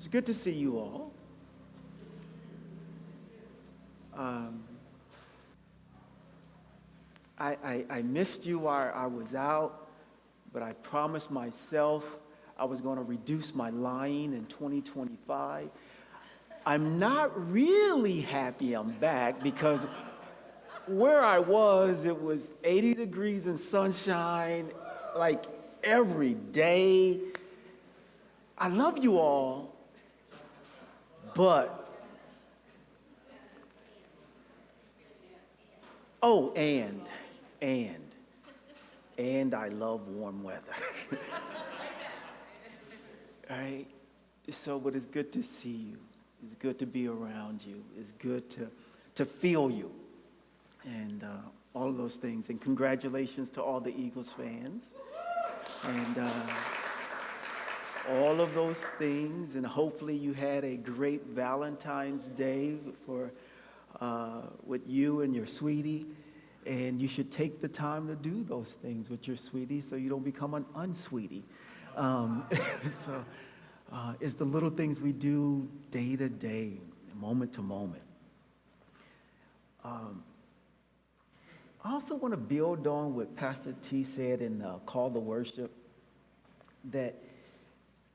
It's good to see you all. Um, I missed you while I was out, but I promised myself I was going to reduce my lying in 2025. I'm not really happy I'm back because where I was, it was 80 degrees and sunshine like every day. I love you all, but, oh, and I love warm weather. Right? So, but it's good to see you. It's good to be around you. It's good to feel you. And all of those things. And congratulations to all the Eagles fans. And all of those things. And hopefully you had a great Valentine's Day with you and your sweetie. And you should take the time to do those things with your sweetie so you don't become an unsweetie. So it's the little things we do day to day, moment to moment. I also want to build on what Pastor T said in the Call to Worship, that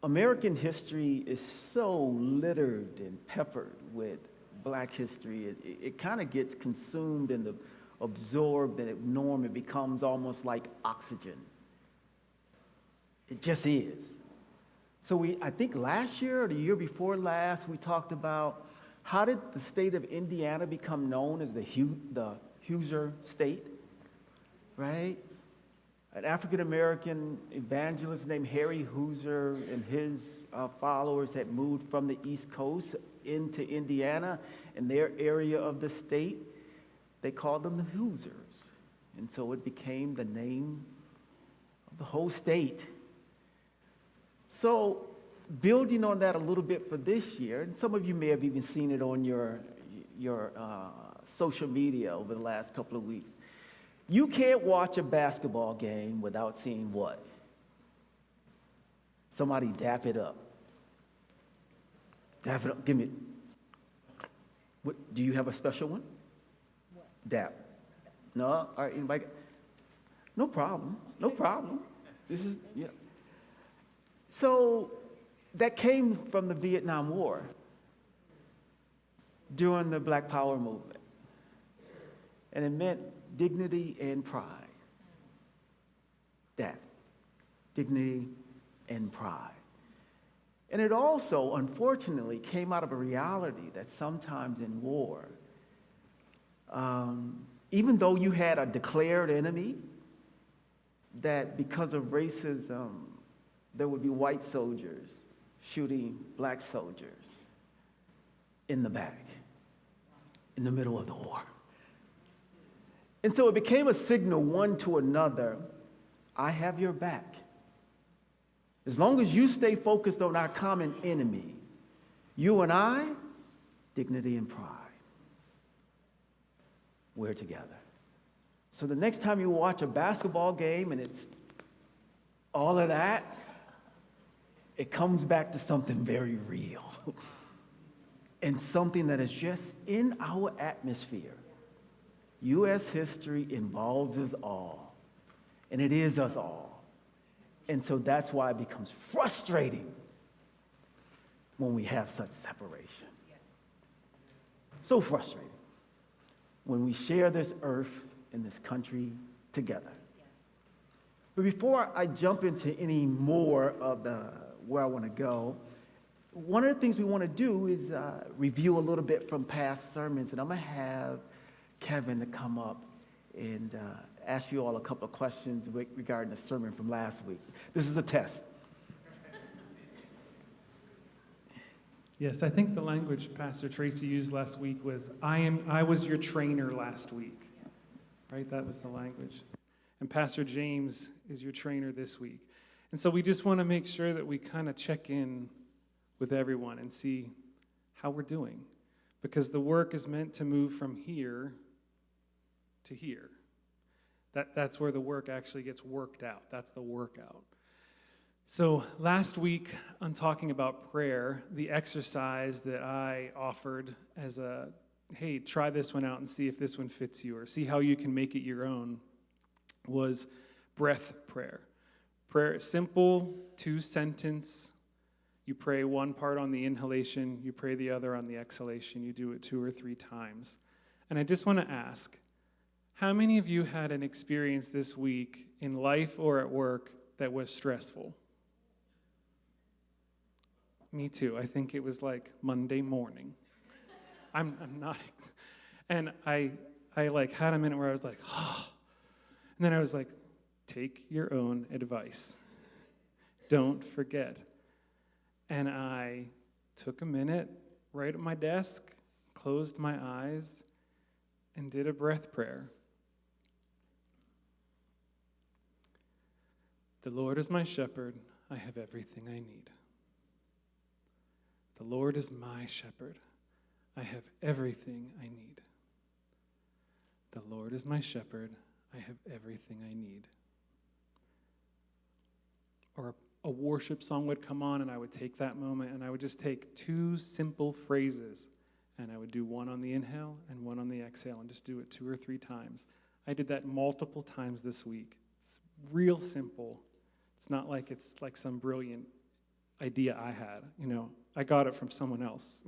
American history is so littered and peppered with Black history. It kind of gets consumed and absorbed and absorbed. It becomes almost like oxygen. It just is. So I think last year or the year before last, we talked about how did the state of Indiana become known as the Hoosier State, right? An African-American evangelist named Harry Hoosier and his followers had moved from the East Coast into Indiana, and their area of the state, they called them the Hoosiers. And so it became the name of the whole state. So building on that a little bit for this year, and some of you may have even seen it on your social media over the last couple of weeks. You can't watch a basketball game without seeing what? Somebody dap it up. Dap it up. Give me. What, do you have a special one? What? Dap. No? All right, anybody? No problem. No problem. This is, yeah. So that came from the Vietnam War during the Black Power movement. And it meant dignity and pride. That. Dignity and pride. And it also, unfortunately, came out of a reality that sometimes in war, even though you had a declared enemy, that because of racism, there would be white soldiers shooting black soldiers in the back, in the middle of the war. And so it became a signal one to another, I have your back. As long as you stay focused on our common enemy, you and I, dignity and pride, we're together. So the next time you watch a basketball game and it's all of that, it comes back to something very real and something that is just in our atmosphere. U.S. history involves us all, and it is us all. And so that's why it becomes frustrating when we have such separation. So frustrating when we share this earth and this country together. But before I jump into any more of where I want to go, one of the things we want to do is review a little bit from past sermons, and I'm going to have Kevin to come up and ask you all a couple of questions regarding the sermon from last week. This is a test. Yes, I think the language Pastor Tracy used last week was, I was your trainer last week. Right? That was the language. And Pastor James is your trainer this week. And so we just want to make sure that we kind of check in with everyone and see how we're doing. Because the work is meant to move from here to here. That's where the work actually gets worked out. That's the workout. So last week, on talking about prayer, the exercise that I offered as a, hey, try this one out and see if this one fits you, or see how you can make it your own, was breath prayer. Prayer is simple, 2-sentence. You pray one part on the inhalation, you pray the other on the exhalation. You do it 2 or 3 times. And I just want to ask, how many of you had an experience this week in life or at work that was stressful? Me too. I think it was like Monday morning. I'm not. And I like had a minute where I was like, oh. And then I was like, take your own advice. Don't forget. And I took a minute right at my desk, closed my eyes, and did a breath prayer. The Lord is my shepherd. I have everything I need. The Lord is my shepherd. I have everything I need. The Lord is my shepherd. I have everything I need. Or a worship song would come on, and I would take that moment, and I would just take 2 simple phrases, and I would do one on the inhale and one on the exhale, and just do it 2 or 3 times. I did that multiple times this week. It's real simple. It's not like it's like some brilliant idea I had, I got it from someone else,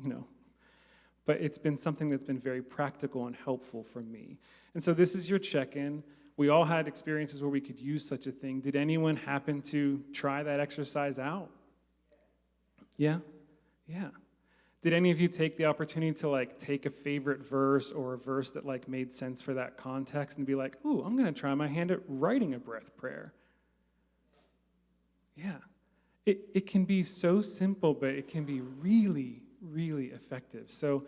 But it's been something that's been very practical and helpful for me. And so this is your check-in. We all had experiences where we could use such a thing. Did anyone happen to try that exercise out? Yeah? Yeah. Did any of you take the opportunity to take a favorite verse or a verse that made sense for that context and be like, ooh, I'm going to try my hand at writing a breath prayer? Yeah. It can be so simple, but it can be really, really effective. So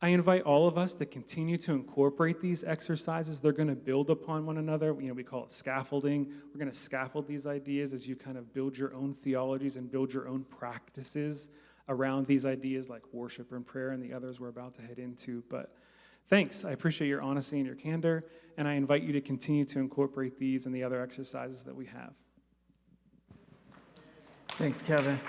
I invite all of us to continue to incorporate these exercises. They're going to build upon one another. We call it scaffolding. We're going to scaffold these ideas as you kind of build your own theologies and build your own practices around these ideas like worship and prayer and the others we're about to head into. But thanks. I appreciate your honesty and your candor, and I invite you to continue to incorporate these and the other exercises that we have. Thanks, Kevin.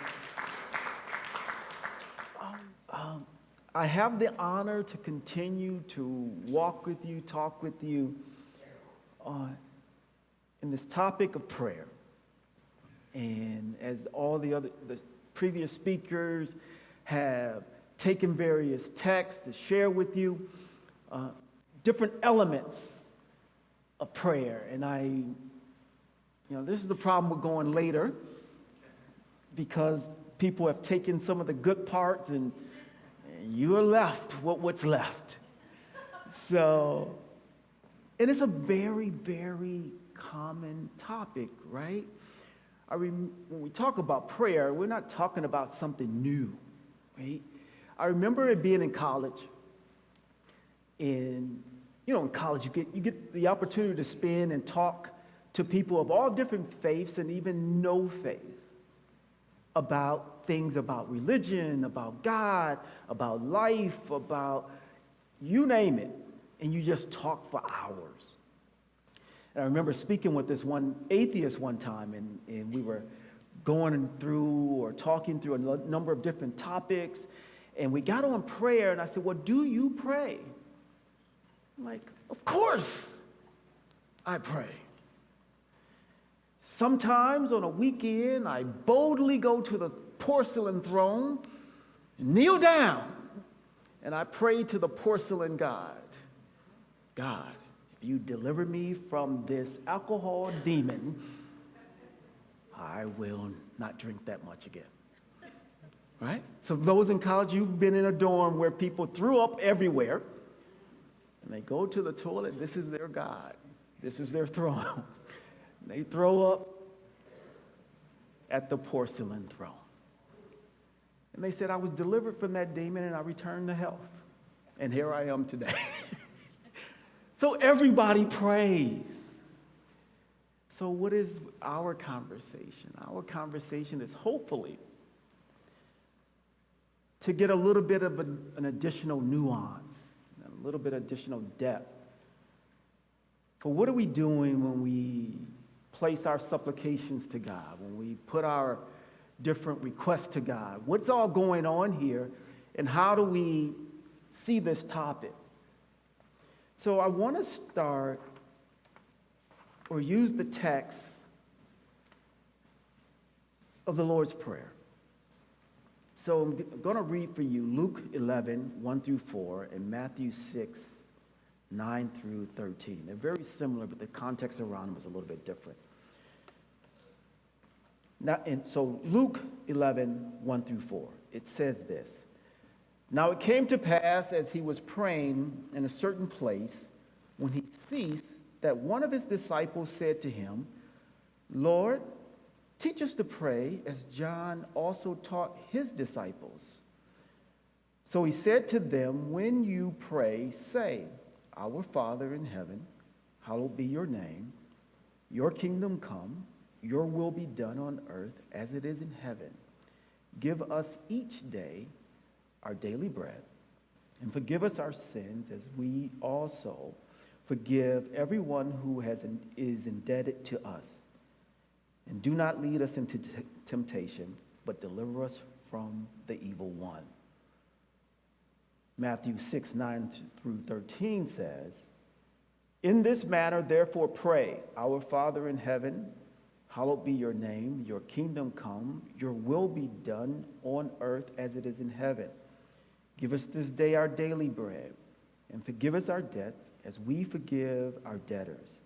I have the honor to continue to walk with you, talk with you in this topic of prayer. And as all the previous speakers have taken various texts to share with you, different elements of prayer. And this is the problem with going later, because people have taken some of the good parts and you are left what's left. So, and it's a very, very common topic, right? When we talk about prayer, we're not talking about something new, right? I remember it being in college. In college, you get the opportunity to spend and talk to people of all different faiths and even no faith about things about religion, about God, about life, about you name it, and you just talk for hours. And I remember speaking with this one atheist one time, and we were going through or talking through a number of different topics, and we got on prayer, and I said, well, do you pray? I'm like, of course I pray. Sometimes on a weekend, I boldly go to the porcelain throne, kneel down, and I pray to the porcelain God. God, if you deliver me from this alcohol demon, I will not drink that much again. Right? So those in college, you've been in a dorm where people threw up everywhere, and they go to the toilet. This is their God. This is their throne. They throw up at the porcelain throne. And they said, I was delivered from that demon and I returned to health. And here I am today. So everybody prays. So what is our conversation? Our conversation is hopefully to get a little bit of an additional nuance, a little bit of additional depth. For what are we doing when we place our supplications to God, when we put our different requests to God, what's all going on here, and how do we see this topic? So I want to start or use the text of the Lord's Prayer. So I'm going to read for you Luke 11, 1 through 4, and Matthew 6, 9 through 13. They're very similar, but the context around them is a little bit different. Now, and so Luke 11, 1 through 4, it says this. Now it came to pass as he was praying in a certain place, when he ceased, that one of his disciples said to him, Lord, teach us to pray as John also taught his disciples. So he said to them, when you pray, say, Our Father in heaven, hallowed be your name. Your kingdom come, your will be done on earth as it is in heaven. Give us each day our daily bread, and forgive us our sins as we also forgive everyone who is indebted to us. And do not lead us into temptation, but deliver us from the evil one. Matthew 6, 9 through 13 says, In this manner, therefore, pray, Our Father in heaven, hallowed be your name, your kingdom come, your will be done on earth as it is in heaven. Give us this day our daily bread, and forgive us our debts as we forgive our debtors.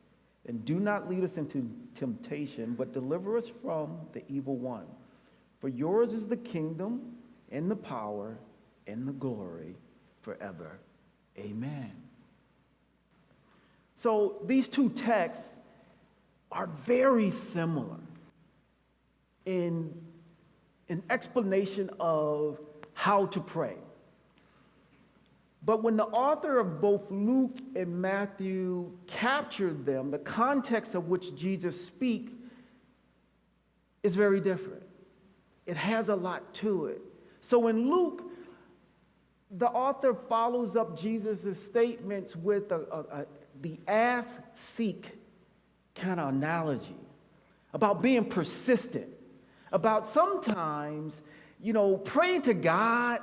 And do not lead us into temptation, but deliver us from the evil one. For yours is the kingdom, and the power, and the glory forever. Amen. So these two texts are very similar in an explanation of how to pray. But when the author of both Luke and Matthew captured them, the context of which Jesus speaks is very different. It has a lot to it. So in Luke, the author follows up Jesus' statements with the ask-seek kind of analogy about being persistent, about sometimes, praying to God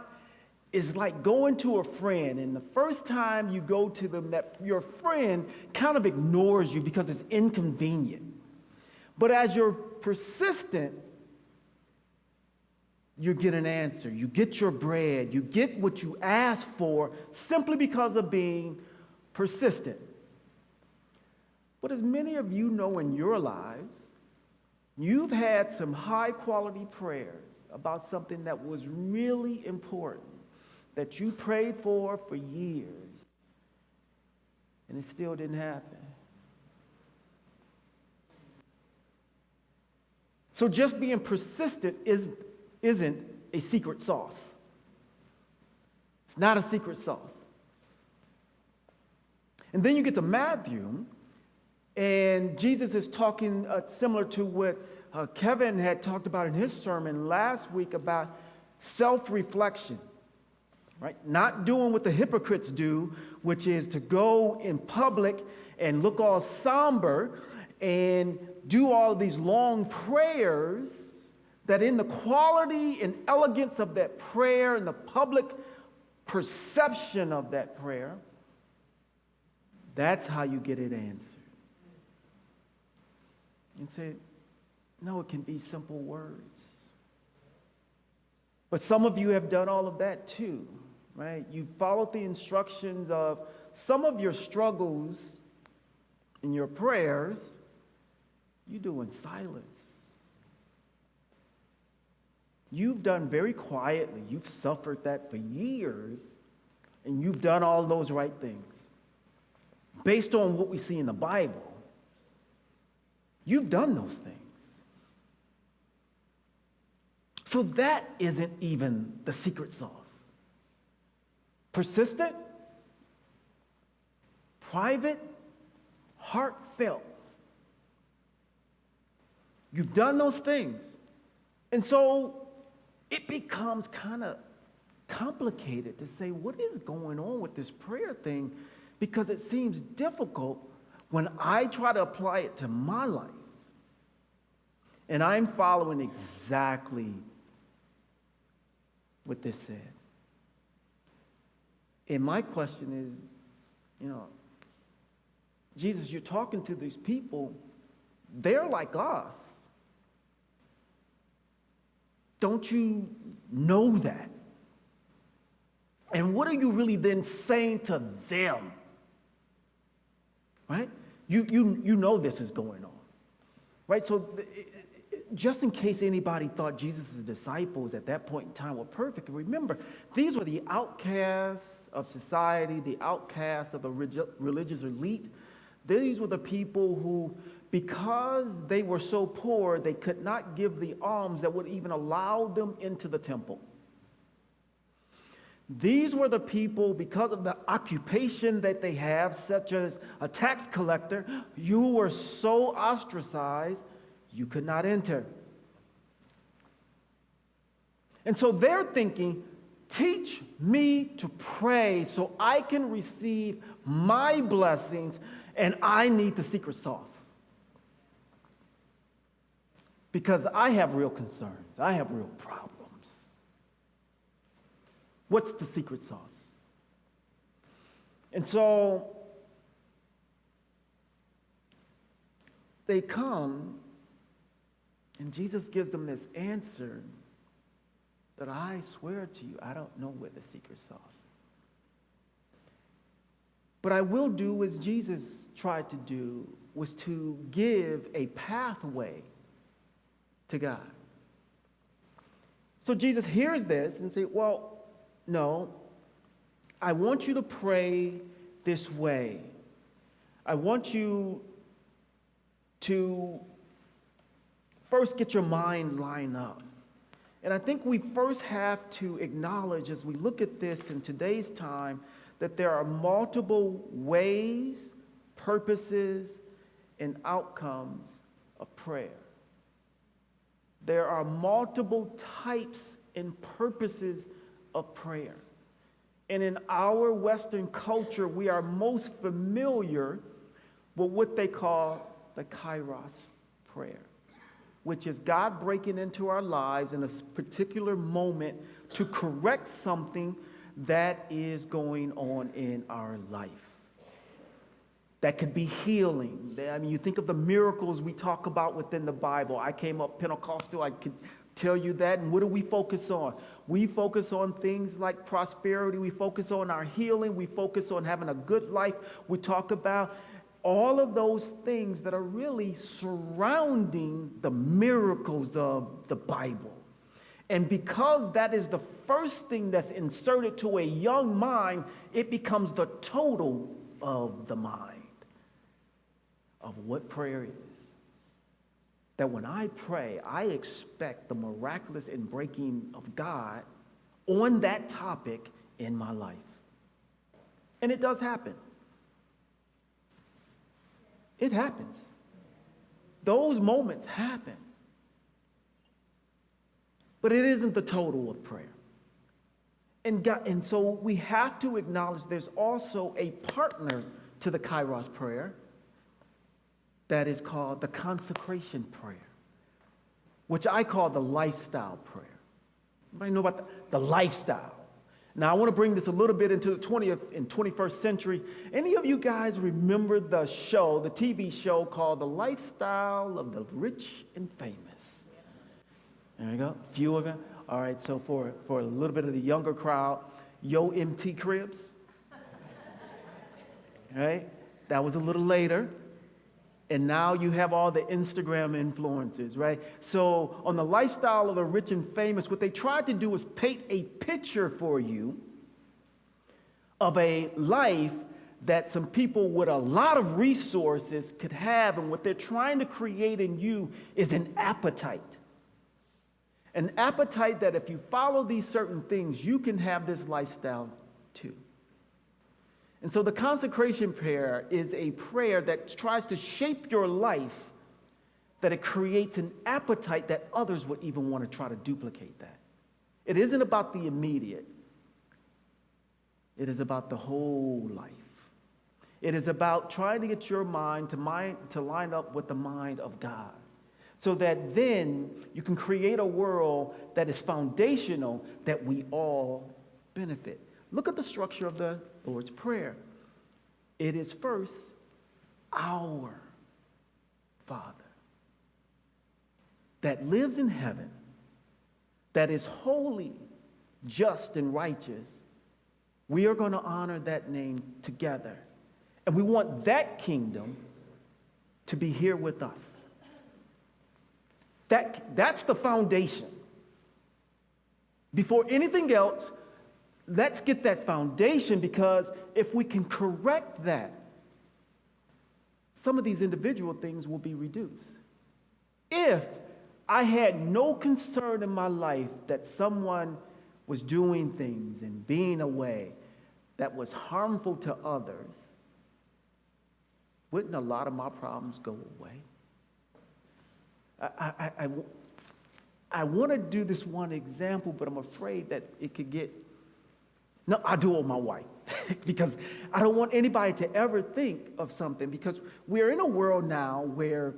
is like going to a friend, and the first time you go to them, that your friend kind of ignores you because it's inconvenient. But as you're persistent, you get an answer. You get your bread. You get what you asked for simply because of being persistent. But as many of you know in your lives, you've had some high-quality prayers about something that was really important, that you prayed for years, and it still didn't happen. So just being persistent isn't a secret sauce. It's not a secret sauce. And then you get to Matthew, and Jesus is talking similar to what Kevin had talked about in his sermon last week about self-reflection. Right? Not doing what the hypocrites do, which is to go in public and look all somber and do all these long prayers, that in the quality and elegance of that prayer and the public perception of that prayer, that's how you get it answered. And say, no, it can be simple words. But some of you have done all of that too. Right? You followed the instructions of some of your struggles in your prayers, you do in silence. You've done very quietly. You've suffered that for years, and you've done all those right things. Based on what we see in the Bible, you've done those things. So that isn't even the secret sauce. Persistent, private, heartfelt. You've done those things. And so it becomes kind of complicated to say, what is going on with this prayer thing? Because it seems difficult when I try to apply it to my life. And I'm following exactly what this said. And my question is, Jesus, you're talking to these people. They're like us. Don't you know that? And what are you really then saying to them? Right? You know this is going on. Right? So just in case anybody thought Jesus' disciples at that point in time were perfect, remember, these were the outcasts of society, the outcasts of the religious elite. These were the people who, because they were so poor, they could not give the alms that would even allow them into the temple. These were the people, because of the occupation that they have, such as a tax collector, you were so ostracized, you could not enter. And so they're thinking, teach me to pray so I can receive my blessings, and I need the secret sauce. Because I have real concerns. I have real problems. What's the secret sauce? And so they come, and Jesus gives them this answer that I swear to you, I don't know where the secret sauce is. But I will do as Jesus tried to do, was to give a pathway to God. So Jesus hears this and says, well, no, I want you to pray this way. I want you to first get your mind lined up. And I think we first have to acknowledge, as we look at this in today's time, that there are multiple ways, purposes, and outcomes of prayer. There are multiple types and purposes of prayer. And in our Western culture, we are most familiar with what they call the Kairos prayer, which is God breaking into our lives in a particular moment to correct something that is going on in our life. That could be healing. I mean, you think of the miracles we talk about within the Bible. I came up Pentecostal, I could tell you that. And what do we focus on? We focus on things like prosperity. We focus on our healing. We focus on having a good life. We talk about all of those things that are really surrounding the miracles of the Bible. And because that is the first thing that's inserted to a young mind, it becomes the total of the mind of what prayer is. That when I pray, I expect the miraculous inbreaking of God on that topic in my life. And it does happen. It happens. Those moments happen. But it isn't the total of prayer. And so we have to acknowledge there's also a partner to the Kairos prayer that is called the consecration prayer, which I call the lifestyle prayer. Anybody know about the lifestyle? Now, I want to bring this a little bit into the 20th and 21st century. Any of you guys remember the show, the TV show called The Lifestyle of the Rich and Famous? There you go, a few of them. All right, so for a little bit of the younger crowd, Yo MT Cribs. Right? That was a little later. And now you have all the Instagram influencers, right? So on the lifestyle of the rich and famous, what they tried to do was paint a picture for you of a life that some people with a lot of resources could have. And what they're trying to create in you is an appetite. An appetite that if you follow these certain things, you can have this lifestyle too. And so the consecration prayer is a prayer that tries to shape your life, that it creates an appetite that others would even want to try to duplicate that. It isn't about the immediate. It is about the whole life. It is about trying to get your mind to line up with the mind of God. so that then you can create a world that is foundational, that we all benefit. Look at the structure of the Lord's Prayer. It is first, our Father, that lives in heaven, that is holy, just, and righteous. We are going to honor that name together. And we want that kingdom to be here with us. That's the foundation. Before anything else, let's get that foundation, because if we can correct that, some of these individual things will be reduced. If I had no concern in my life that someone was doing things and being away that was harmful to others, wouldn't a lot of my problems go away? I want to do this one example, but I'm afraid that it could get... No, I do it with my wife because I don't want anybody to ever think of something, because we're in a world now where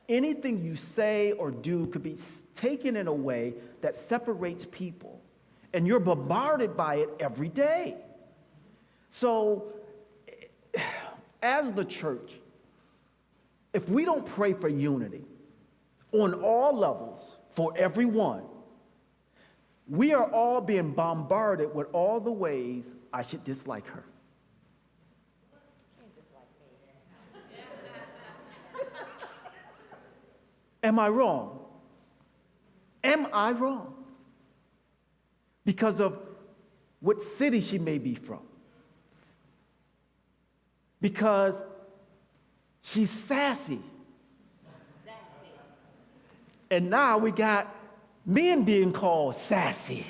anything you say or do could be taken in a way that separates people, and you're bombarded by it every day. So, as the church, if we don't pray for unity on all levels for everyone, we are all being bombarded with all the ways I should dislike her. Am I wrong? Am I wrong? Because of what city she may be from. Because she's sassy. And now we got men being called sassy.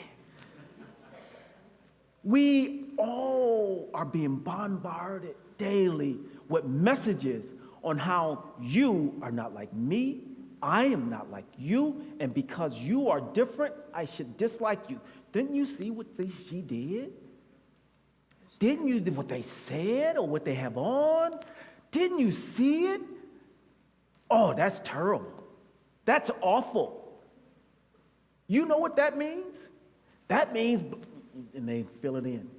We all are being bombarded daily with messages on how you are not like me, I am not like you, and because you are different, I should dislike you. Didn't you see what she did? Didn't you see what they said or what they have on? Didn't you see it? Oh, that's terrible. That's awful. You know what that means? That means, and they fill it in.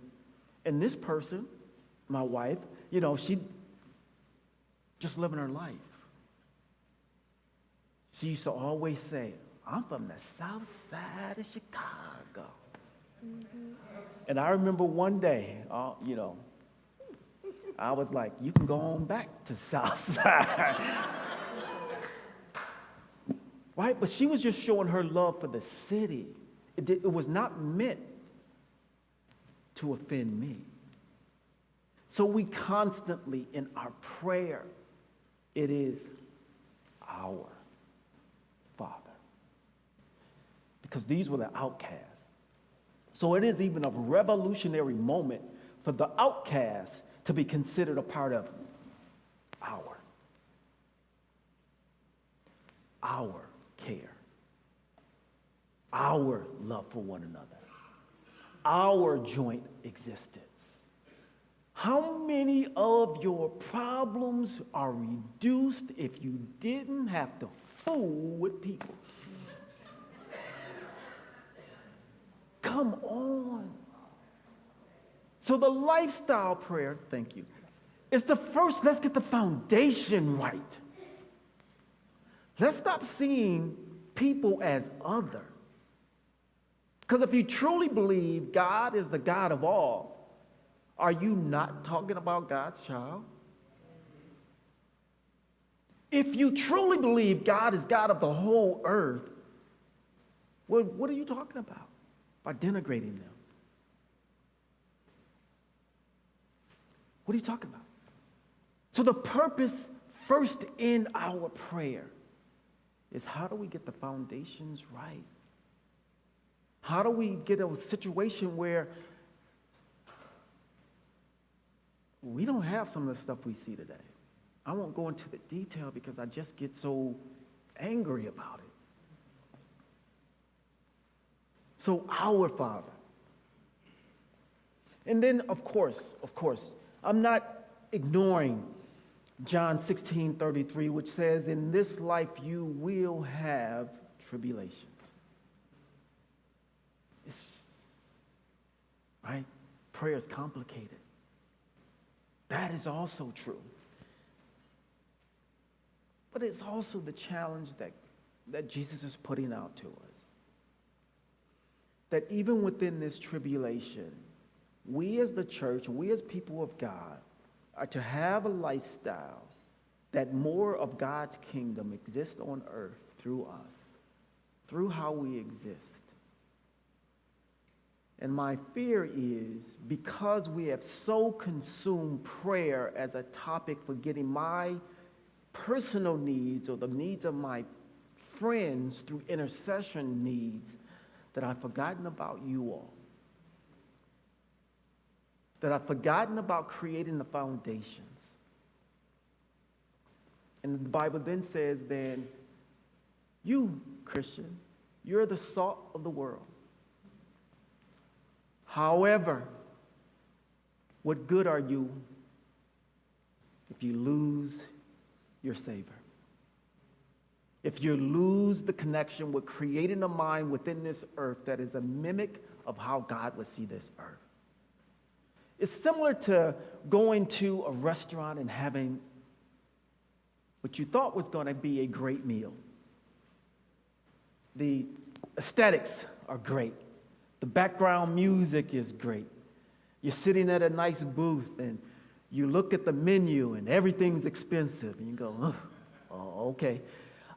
And this person, my wife, she just living her life. She used to always say, I'm from the south side of Chicago. Mm-hmm. And I remember one day, I was like, you can go on back to south side. Right? But she was just showing her love for the city. It was not meant to offend me. So we constantly, in our prayer, it is our Father. Because these were the outcasts. So it is even a revolutionary moment for the outcasts to be considered a part of our care, our love for one another, our joint existence. How many of your problems are reduced if you didn't have to fool with people? Come on. So the lifestyle prayer, thank you, is the first. Let's get the foundation right. Let's stop seeing people as other. Because if you truly believe God is the God of all, are you not talking about God's child? If you truly believe God is God of the whole earth, well, what are you talking about by denigrating them? What are you talking about? So the purpose first in our prayer is, how do we get the foundations right? How do we get a situation where we don't have some of the stuff we see today? I won't go into the detail because I just get so angry about it. So our Father. And then, of course, I'm not ignoring John 16:33, which says, in this life you will have tribulations. It's, right? Prayer is complicated. That is also true. But it's also the challenge that Jesus is putting out to us. That even within this tribulation, we as the church, we as people of God, are to have a lifestyle that more of God's kingdom exists on earth through us, through how we exist. And my fear is, because we have so consumed prayer as a topic for getting my personal needs or the needs of my friends through intercession needs, that I've forgotten about you all. That I've forgotten about creating the foundations. And the Bible then says, then, you, Christian, you're the salt of the world. However, what good are you if you lose your savor? If you lose the connection with creating a mind within this earth that is a mimic of how God would see this earth. It's similar to going to a restaurant and having what you thought was going to be a great meal. The aesthetics are great. The background music is great. You're sitting at a nice booth and you look at the menu and everything's expensive and you go, oh, okay,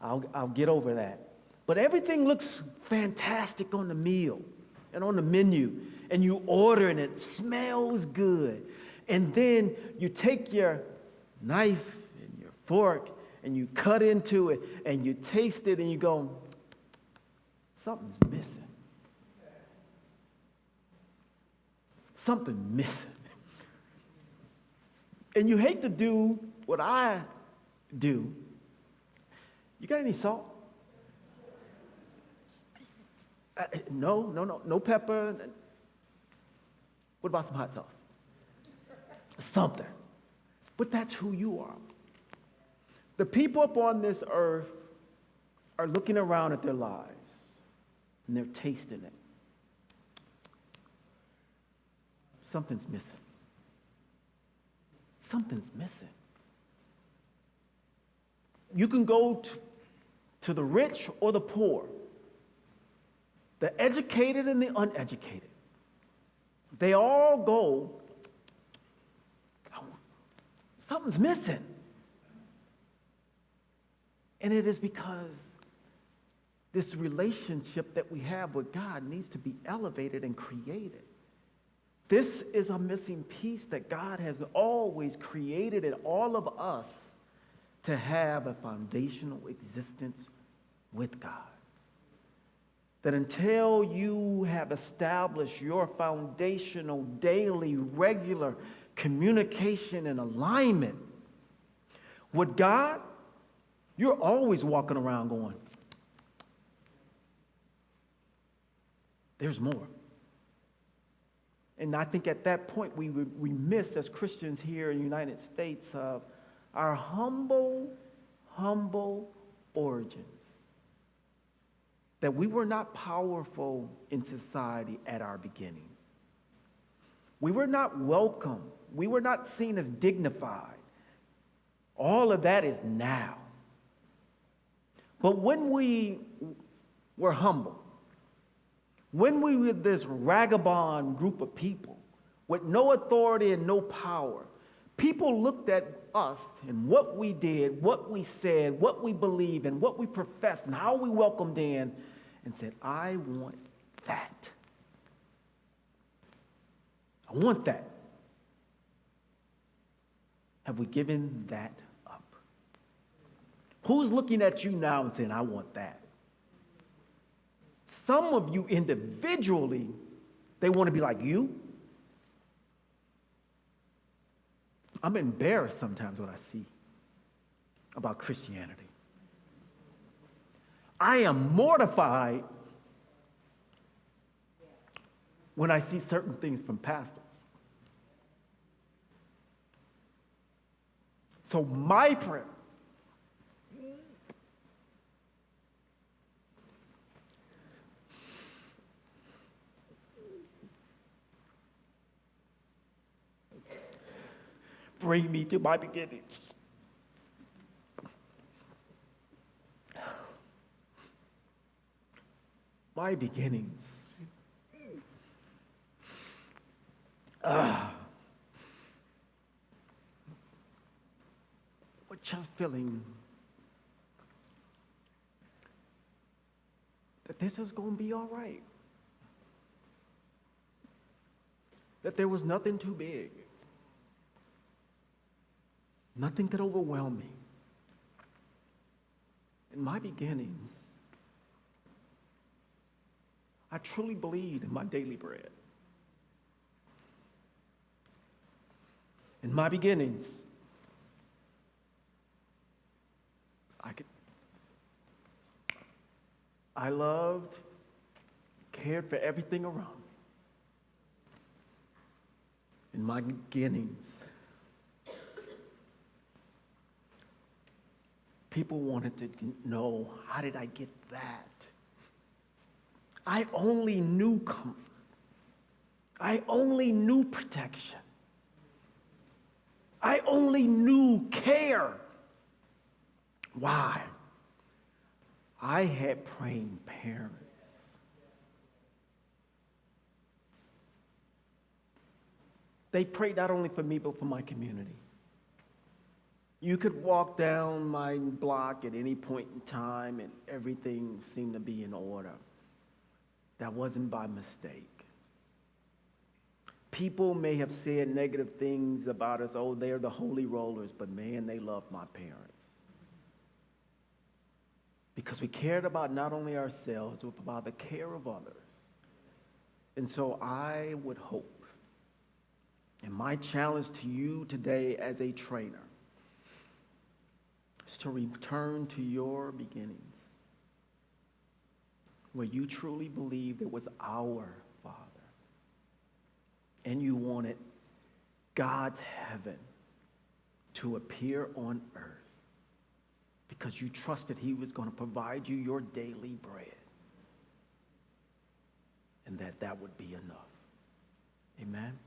I'll get over that. But everything looks fantastic on the meal and on the menu, and you order and it smells good. And then you take your knife and your fork and you cut into it and you taste it and you go, something's missing. Something missing. And you hate to do what I do. You got any salt? No pepper. What about some hot sauce? Something. But that's who you are. The people upon this earth are looking around at their lives and they're tasting it. Something's missing. Something's missing. You can go to the rich or the poor, the educated and the uneducated. They all go, oh, something's missing. And it is because this relationship that we have with God needs to be elevated and created. This is a missing piece that God has always created in all of us to have a foundational existence with God. That until you have established your foundational, daily, regular communication and alignment with God, you're always walking around going, there's more. And I think at that point we miss, as Christians here in the United States, our humble origins. That we were not powerful in society at our beginning. We were not welcome. We were not seen as dignified. All of that is now. But when we were humble, when we were this vagabond group of people with no authority and no power, people looked at us and what we did, what we said, what we believed, and what we professed, and how we welcomed in, and said, I want that. I want that. Have we given that up? Who's looking at you now and saying, I want that? Some of you individually, they want to be like you. I'm embarrassed sometimes what I see about Christianity. I am mortified when I see certain things from pastors. So my prayer bring me to my beginnings. My beginnings. We're just feeling that this is going to be all right. That there was nothing too big. Nothing could overwhelm me. In my beginnings, I truly believed in my daily bread. In my beginnings, I loved, cared for everything around me. In my beginnings, people wanted to know, how did I get that? I only knew comfort. I only knew protection. I only knew care. Why? I had praying parents. They prayed not only for me, but for my community. You could walk down my block at any point in time and everything seemed to be in order. That wasn't by mistake. People may have said negative things about us. Oh, they're the holy rollers, but man, they loved my parents. Because we cared about not only ourselves, but about the care of others. And so I would hope, and my challenge to you today as a trainer, is to return to your beginnings, where you truly believed it was our Father, and you wanted God's heaven to appear on earth because you trusted he was going to provide you your daily bread, and that would be enough. Amen.